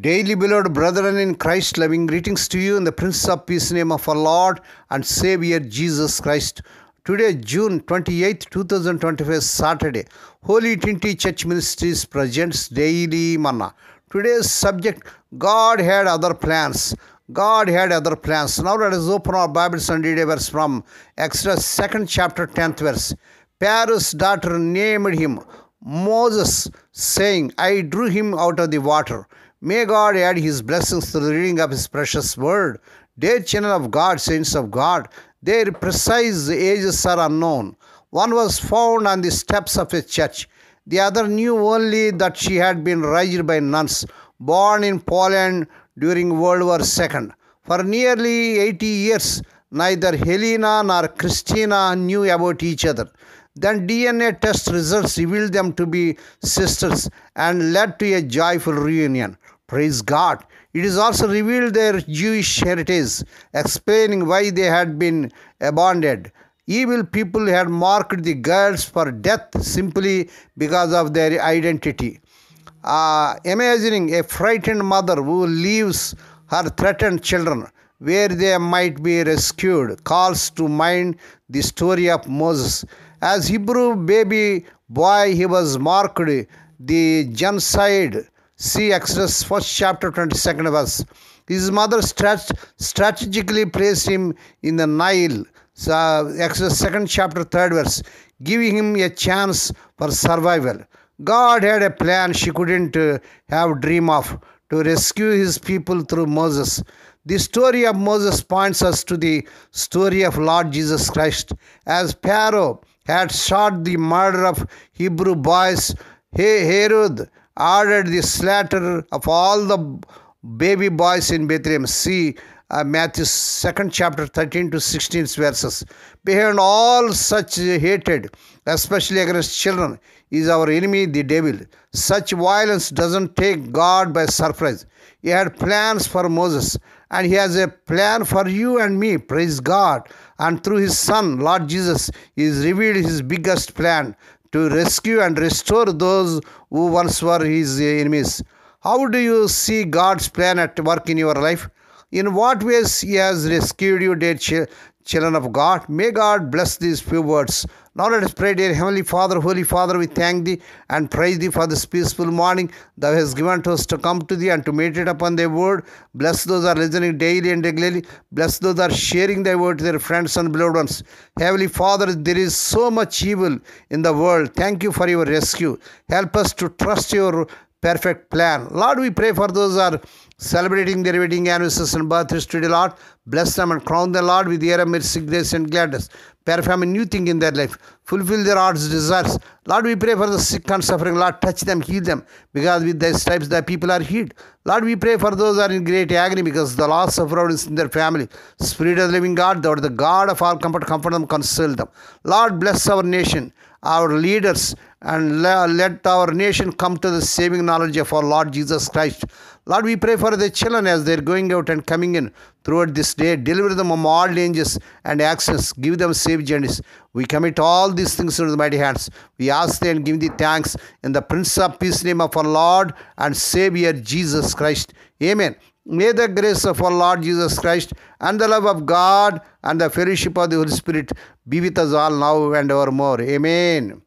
Daily beloved brethren in Christ, loving greetings to you in the Prince of Peace name of our Lord and Savior Jesus Christ. Today, June 28, 2025, Saturday, Holy Trinity Church Ministries presents Daily Manna. Today's subject, God had other plans. God had other plans. Now let us open our Bibles and read a verse from Exodus 2nd chapter 10th verse. Pharaoh's daughter named him Moses, saying, I drew him out of the water. May God add his blessings to the reading of his precious word. Dear children of God, saints of God, their precise ages are unknown. One was found on the steps of a church. The other knew only that she had been raised by nuns, born in Poland during World War II. For nearly 80 years, neither Helena nor Christina knew about each other. Then DNA test results revealed them to be sisters and led to a joyful reunion. Praise God. It is also revealed their Jewish heritage, explaining why they had been abandoned. Evil people had marked the girls for death simply because of their identity. Imagining a frightened mother who leaves her threatened children where they might be rescued calls to mind the story of Moses. As Hebrew baby boy, he was marked the genocide. See Exodus 1st chapter 22nd verse. His mother strategically placed him in the Nile. Exodus 2nd chapter 3rd verse, giving him a chance for survival. God had a plan she couldn't have dreamed of to rescue his people through Moses. The story of Moses points us to the story of Lord Jesus Christ. As Pharaoh had sought the murder of Hebrew boys, Herod ordered the slaughter of all the baby boys in Bethlehem. See Matthew 2nd chapter 13 to 16 verses. Behind all such hatred, especially against children, is our enemy, the devil. Such violence doesn't take God by surprise. He had plans for Moses, and he has a plan for you and me. Praise God. And through his Son, Lord Jesus, he has revealed his biggest plan to rescue and restore those who once were his enemies. How do you see God's plan at work in your life? In what ways he has rescued you, dear children of God? May God bless these few words. Now let us pray. Dear Heavenly Father, Holy Father, we thank Thee and praise Thee for this peaceful morning Thou hast given to us to come to Thee and to meditate upon Thy word. Bless those who are listening daily and regularly. Bless those who are sharing Thy word to their friends and beloved ones. Heavenly Father, there is so much evil in the world. Thank You for Your rescue. Help us to trust Your perfect plan. Lord, we pray for those who are celebrating their wedding anniversaries and birthdays today, Lord. Bless them and crown them, Lord, with your mercy, grace, and gladness. Perform a new thing in their life. Fulfill their heart's desires. Lord, we pray for the sick and suffering. Lord, touch them, heal them, because with Thy stripes the people are healed. Lord, we pray for those who are in great agony because the loss of providence in their family. Spirit of the living God, Thou art the God of all comfort, comfort them, console them. Lord, bless our nation, our leaders, and let our nation come to the saving knowledge of our Lord Jesus Christ. Lord, we pray for the children as they are going out and coming in throughout this day. Deliver them from all dangers and accidents. Give them safe journeys. We commit all these things into the mighty hands. We ask Thee and give Thee thanks in the Prince of Peace name of our Lord and Savior Jesus Christ. Amen. May the grace of our Lord Jesus Christ and the love of God and the fellowship of the Holy Spirit be with us all now and evermore. Amen.